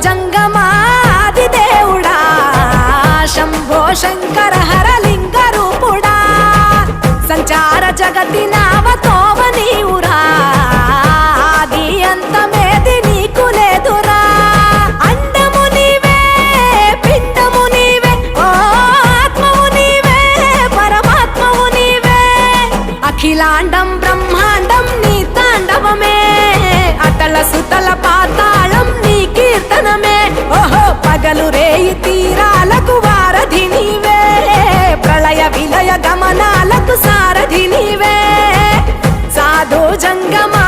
జంగమాది దేవుడా శంభో శంకర హరలింగ రూపుడా సంచార జగతి నావతోవ నీవురా ఆది అంతమేది నీకు లేదురా అండము నీవే పిండము నీవే ఓ ఆత్మవు నీవే పరమాత్మవు నీవే అఖిలాండం బ్రహ్మాండం నీ తాండవమే అతల సుతల పాతాళం నీ కీర్తనమే ఓహో పగలు రేయి తీరాలకు వారధి నీవే ప్రళయ విలయ గమనాలకు సారథి నీవే సాధు జంగమా